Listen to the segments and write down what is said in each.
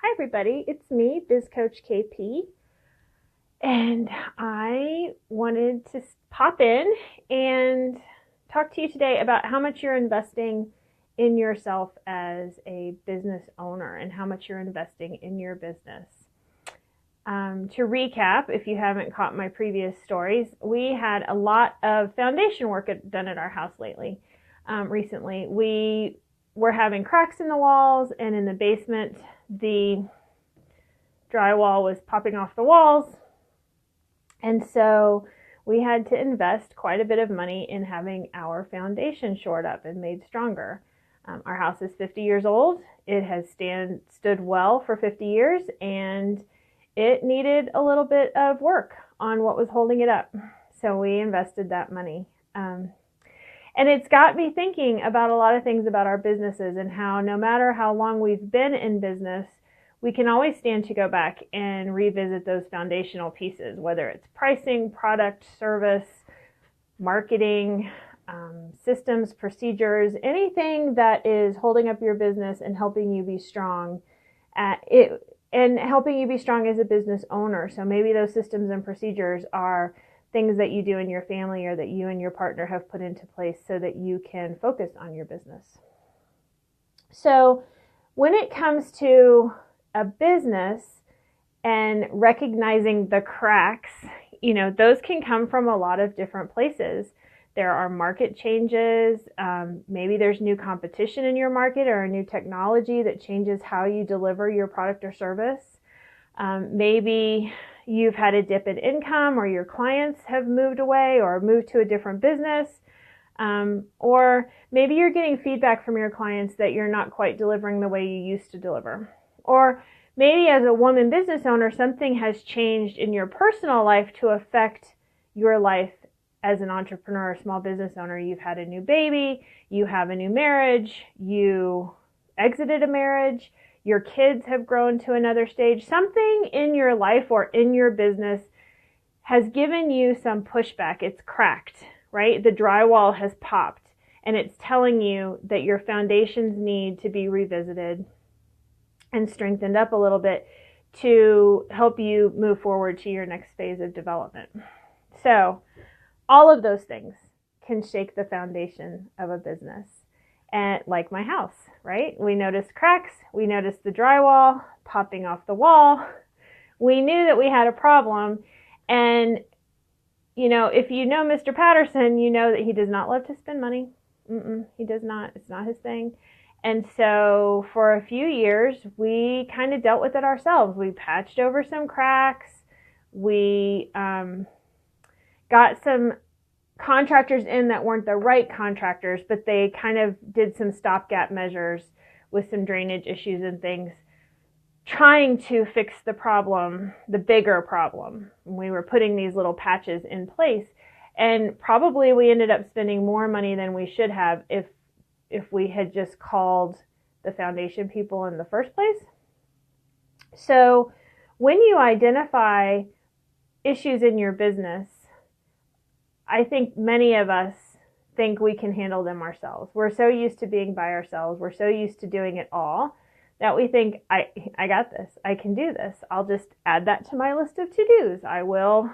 Hi everybody, it's me, Biz Coach KP, and I wanted to pop in and talk to you today about how much you're investing in yourself as a business owner and how much you're investing in your business. To recap, if you haven't caught my previous stories, we had a lot of foundation work done at our house recently. We were having cracks in the walls, and in the basement, the drywall was popping off the walls. And so we had to invest quite a bit of money in having our foundation shored up and made stronger. Our house is 50 years old. It has stood well for 50 years, and it needed a little bit of work on what was holding it up. So we invested that money. And it's got me thinking about a lot of things about our businesses and how no matter how long we've been in business, we can always stand to go back and revisit those foundational pieces, whether it's pricing, product, service, marketing, systems, procedures, anything that is holding up your business and helping you be strong and helping you be strong as a business owner. So maybe those systems and procedures are things that you do in your family or that you and your partner have put into place so that you can focus on your business. So when it comes to a business and recognizing the cracks, those can come from a lot of different places. There are market changes. Maybe there's new competition in your market or a new technology that changes how you deliver your product or service. Maybe you've had a dip in income, or your clients have moved away or moved to a different business. Or maybe you're getting feedback from your clients that you're not quite delivering the way you used to deliver. Or maybe as a woman business owner, something has changed in your personal life to affect your life as an entrepreneur or small business owner. You've had a new baby, you have a new marriage, you exited a marriage, your kids have grown to another stage. Something in your life or in your business has given you some pushback. It's cracked, right? The drywall has popped, and it's telling you that your foundations need to be revisited and strengthened up a little bit to help you move forward to your next phase of development. So all of those things can shake the foundation of a business. And like my house, right? We noticed cracks. We noticed the drywall popping off the wall. We knew that we had a problem. And, if you know Mr. Patterson, you know that he does not love to spend money. He does not. It's not his thing. And so for a few years, we kind of dealt with it ourselves. We patched over some cracks. We got some contractors in that weren't the right contractors, but they kind of did some stopgap measures with some drainage issues and things, trying to fix the problem, the bigger problem. We were putting these little patches in place, and probably we ended up spending more money than we should have if we had just called the foundation people in the first place. So when you identify issues in your business, I think many of us think we can handle them ourselves. We're so used to being by ourselves. We're so used to doing it all that we think, I got this. I can do this. I'll just add that to my list of to-dos. I will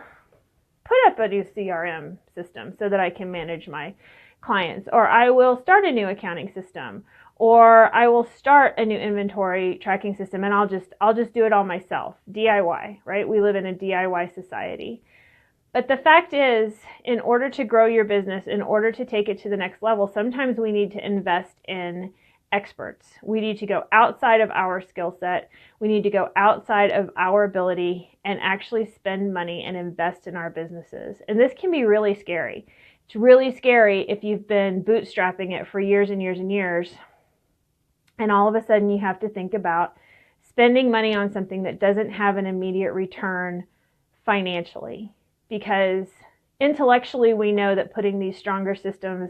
put up a new CRM system so that I can manage my clients, or I will start a new accounting system, or I will start a new inventory tracking system, and I'll just do it all myself. DIY, right? We live in a DIY society. But the fact is, in order to grow your business, in order to take it to the next level, sometimes we need to invest in experts. We need to go outside of our skill set. We need to go outside of our ability and actually spend money and invest in our businesses. And this can be really scary. It's really scary if you've been bootstrapping it for years and years and years, and all of a sudden you have to think about spending money on something that doesn't have an immediate return financially. Because intellectually we know that putting these stronger systems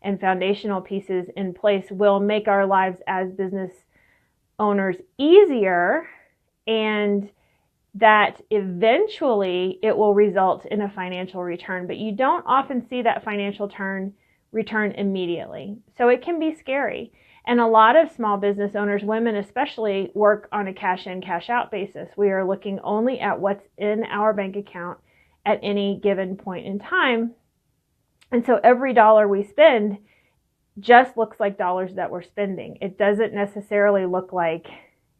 and foundational pieces in place will make our lives as business owners easier, and that eventually it will result in a financial return. But you don't often see that financial return immediately. So it can be scary. And a lot of small business owners, women especially, work on a cash in, cash out basis. We are looking only at what's in our bank account at any given point in time. And so every dollar we spend just looks like dollars that we're spending. It doesn't necessarily look like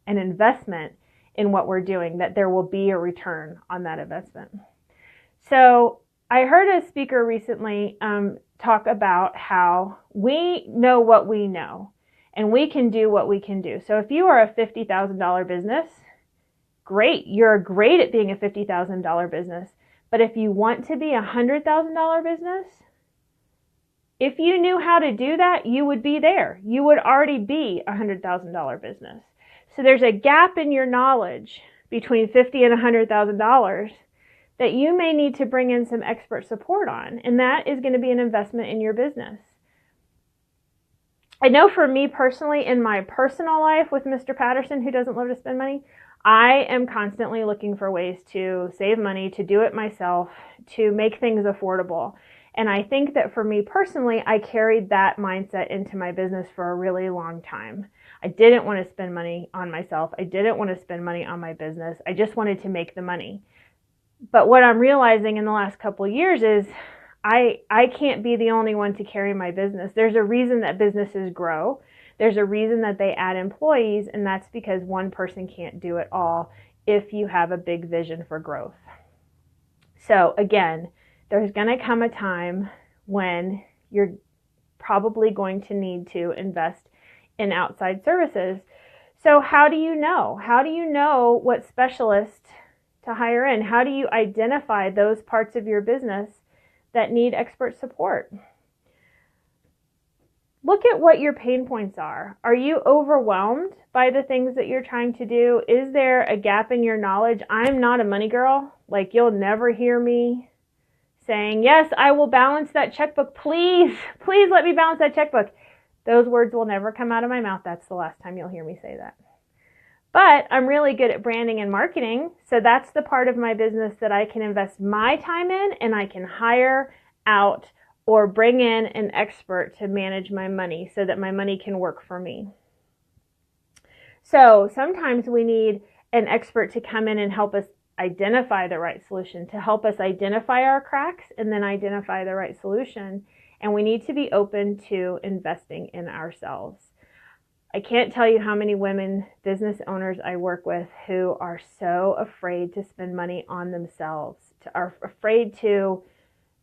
an investment in what we're doing, that there will be a return on that investment. So I heard a speaker recently talk about how we know what we know and we can do what we can do. So if you are a $50,000 business, great. You're great at being a $50,000 business. But if you want to be a $100,000 business, if you knew how to do that, you would be there. You would already be a $100,000 business. So there's a gap in your knowledge between $50,000 and $100,000 that you may need to bring in some expert support on, and that is going to be an investment in your business. I know for me personally, in my personal life with Mr. Patterson, who doesn't love to spend money, I am constantly looking for ways to save money, to do it myself, to make things affordable. And I think that for me personally, I carried that mindset into my business for a really long time. I didn't want to spend money on myself. I didn't want to spend money on my business. I just wanted to make the money. But what I'm realizing in the last couple of years is I can't be the only one to carry my business. There's a reason that businesses grow. There's a reason that they add employees, and that's because one person can't do it all if you have a big vision for growth. So again, there's going to come a time when you're probably going to need to invest in outside services. So how do you know? How do you know what specialist to hire in? How do you identify those parts of your business that need expert support? Look at what your pain points are. Are you overwhelmed by the things that you're trying to do? Is there a gap in your knowledge? I'm not a money girl. Like, you'll never hear me saying, yes, I will balance that checkbook. Please, please let me balance that checkbook. Those words will never come out of my mouth. That's the last time you'll hear me say that. But I'm really good at branding and marketing. So that's the part of my business that I can invest my time in, and I can hire out or bring in an expert to manage my money so that my money can work for me. So sometimes we need an expert to come in and help us identify the right solution, to help us identify our cracks and then identify the right solution. And we need to be open to investing in ourselves. I can't tell you how many women business owners I work with who are so afraid to spend money on themselves, are afraid to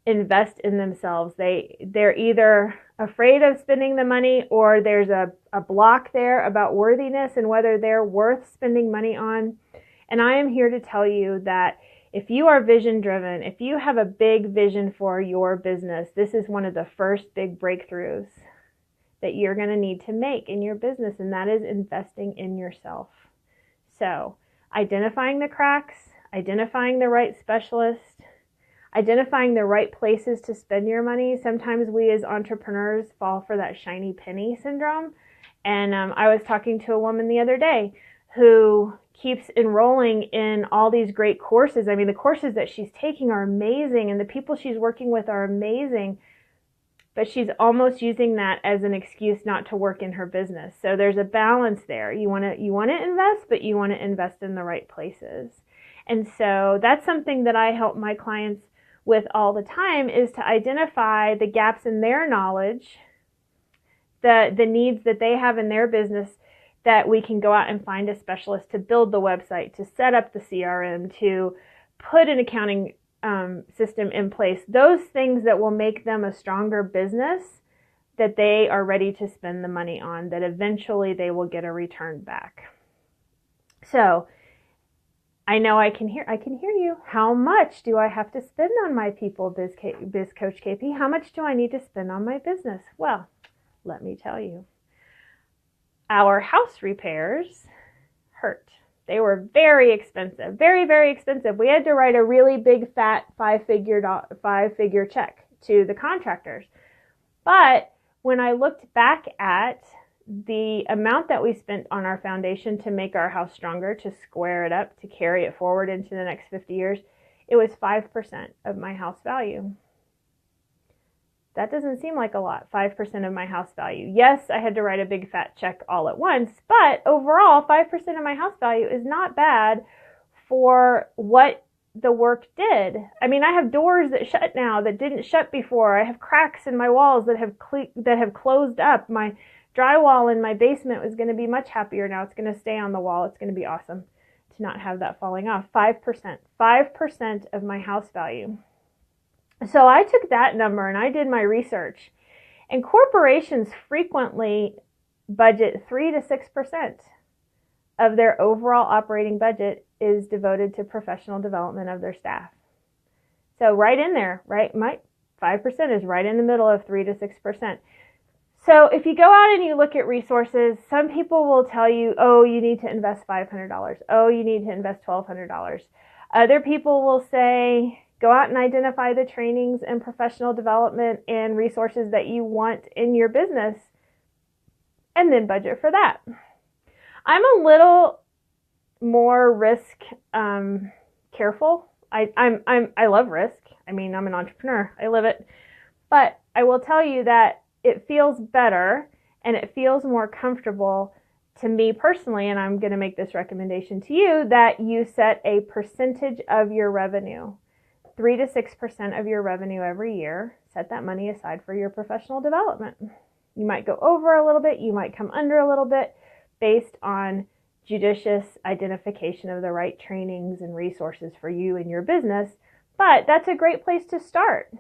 invest in themselves. They're either afraid of spending the money, or there's a block there about worthiness and whether they're worth spending money on. And I am here to tell you that if you are vision driven, if you have a big vision for your business, this is one of the first big breakthroughs that you're going to need to make in your business, and that is investing in yourself. So identifying the cracks, identifying the right specialist, identifying the right places to spend your money. Sometimes we as entrepreneurs fall for that shiny penny syndrome. And I was talking to a woman the other day who keeps enrolling in all these great courses. I mean, the courses that she's taking are amazing, and the people she's working with are amazing, but she's almost using that as an excuse not to work in her business. So there's a balance there. You want to invest, but you want to invest in the right places. And so that's something that I help my clients with all the time, is to identify the gaps in their knowledge, the needs that they have in their business, that we can go out and find a specialist to build the website, to set up the CRM, to put an accounting system in place. Those things that will make them a stronger business that they are ready to spend the money on, that eventually they will get a return back. So I know I can hear you. How much do I have to spend on my people, Biz Coach KP? How much do I need to spend on my business? Well, let me tell you. Our house repairs hurt. They were very expensive, very, very expensive. We had to write a really big fat five-figure check to the contractors. But when I looked back at the amount that we spent on our foundation to make our house stronger, to square it up, to carry it forward into the next 50 years, it was 5% of my house value. That doesn't seem like a lot, 5% of my house value. Yes, I had to write a big fat check all at once, but overall, 5% of my house value is not bad for what the work did. I mean, I have doors that shut now that didn't shut before. I have cracks in my walls that have closed up. My drywall in my basement was going to be much happier now. It's going to stay on the wall. It's going to be awesome to not have that falling off. 5% of my house value. So I took that number and I did my research. And corporations frequently budget 3 to 6% of their overall operating budget is devoted to professional development of their staff. So right in there, right? My 5% is right in the middle of 3 to 6%. So if you go out and you look at resources, some people will tell you, oh, you need to invest $500. Oh, you need to invest $1,200. Other people will say, go out and identify the trainings and professional development and resources that you want in your business and then budget for that. I'm a little more risk careful. I love risk. I mean, I'm an entrepreneur. I live it. But I will tell you that it feels better and it feels more comfortable to me personally, and I'm going to make this recommendation to you, that you set a percentage of your revenue, 3 to 6% of your revenue every year. Set that money aside for your professional development. You might go over a little bit, you might come under a little bit based on judicious identification of the right trainings and resources for you and your business. But that's a great place to start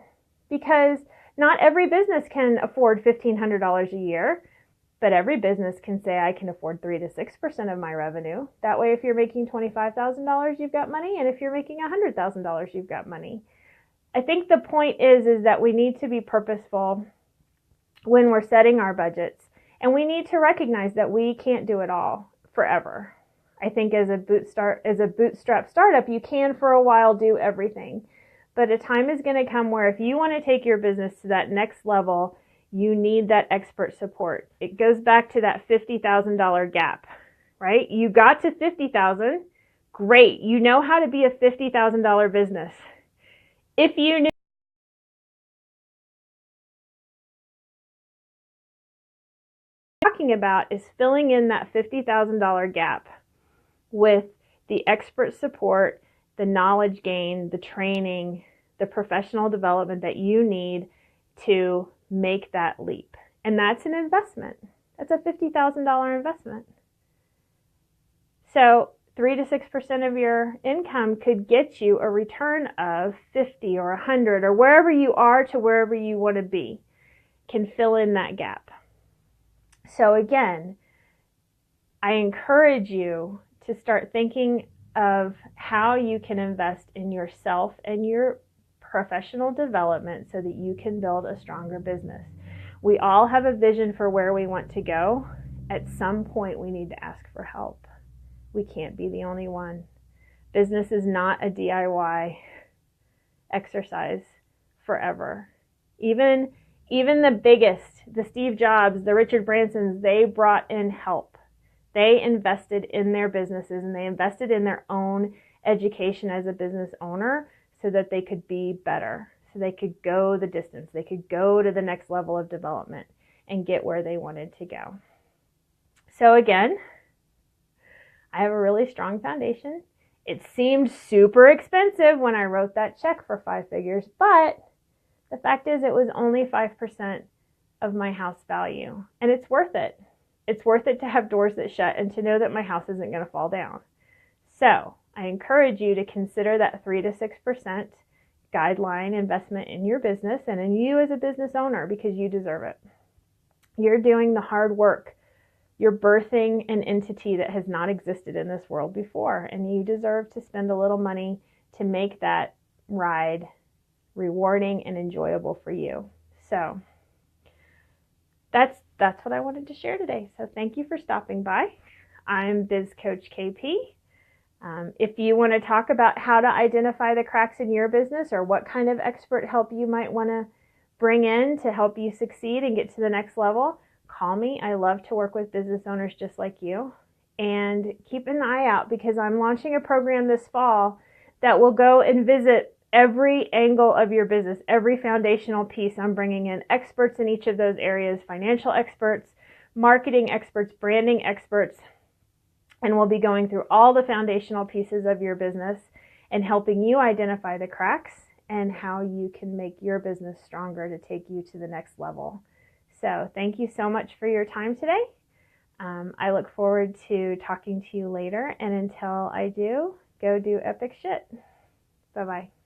because not every business can afford $1,500 a year, but every business can say, I can afford 3 to 6% of my revenue. That way, if you're making $25,000, you've got money. And if you're making $100,000, you've got money. I think the point is that we need to be purposeful when we're setting our budgets. And we need to recognize that we can't do it all forever. I think as a bootstrap startup, you can for a while do everything. But a time is going to come where if you want to take your business to that next level, you need that expert support. It goes back to that $50,000 gap, right? You got to $50,000, great. You know how to be a $50,000 business. If you knew what I'm talking about is filling in that $50,000 gap with the expert support, the knowledge gain, the training, the professional development that you need to make that leap. And that's an investment. That's a $50,000 investment. So 3 to 6% of your income could get you a return of 50 or 100 or wherever you are to wherever you want to be, can fill in that gap. So again, I encourage you to start thinking of how you can invest in yourself and your professional development so that you can build a stronger business. We all have a vision for where we want to go. At some point, we need to ask for help. We can't be the only one. Business is not a DIY exercise forever. Even the biggest, the Steve Jobs, the Richard Bransons, they brought in help. They invested in their businesses and they invested in their own education as a business owner so that they could be better, so they could go the distance, they could go to the next level of development and get where they wanted to go. So again, I have a really strong foundation. It seemed super expensive when I wrote that check for 5 figures, but the fact is it was only 5% of my house value, and it's worth it. It's worth it to have doors that shut and to know that my house isn't going to fall down. So I encourage you to consider that 3 to 6% guideline investment in your business and in you as a business owner because you deserve it. You're doing the hard work. You're birthing an entity that has not existed in this world before, and you deserve to spend a little money to make that ride rewarding and enjoyable for you. So that's what I wanted to share today. So thank you for stopping by. I'm Biz Coach KP. If you want to talk about how to identify the cracks in your business or what kind of expert help you might want to bring in to help you succeed and get to the next level, call me. I love to work with business owners just like you. And keep an eye out because I'm launching a program this fall that will go and visit every angle of your business, every foundational piece. I'm bringing in experts in each of those areas, financial experts, marketing experts, branding experts, and we'll be going through all the foundational pieces of your business and helping you identify the cracks and how you can make your business stronger to take you to the next level. So thank you so much for your time today. I look forward to talking to you later, and until I do, go do epic shit. Bye-bye.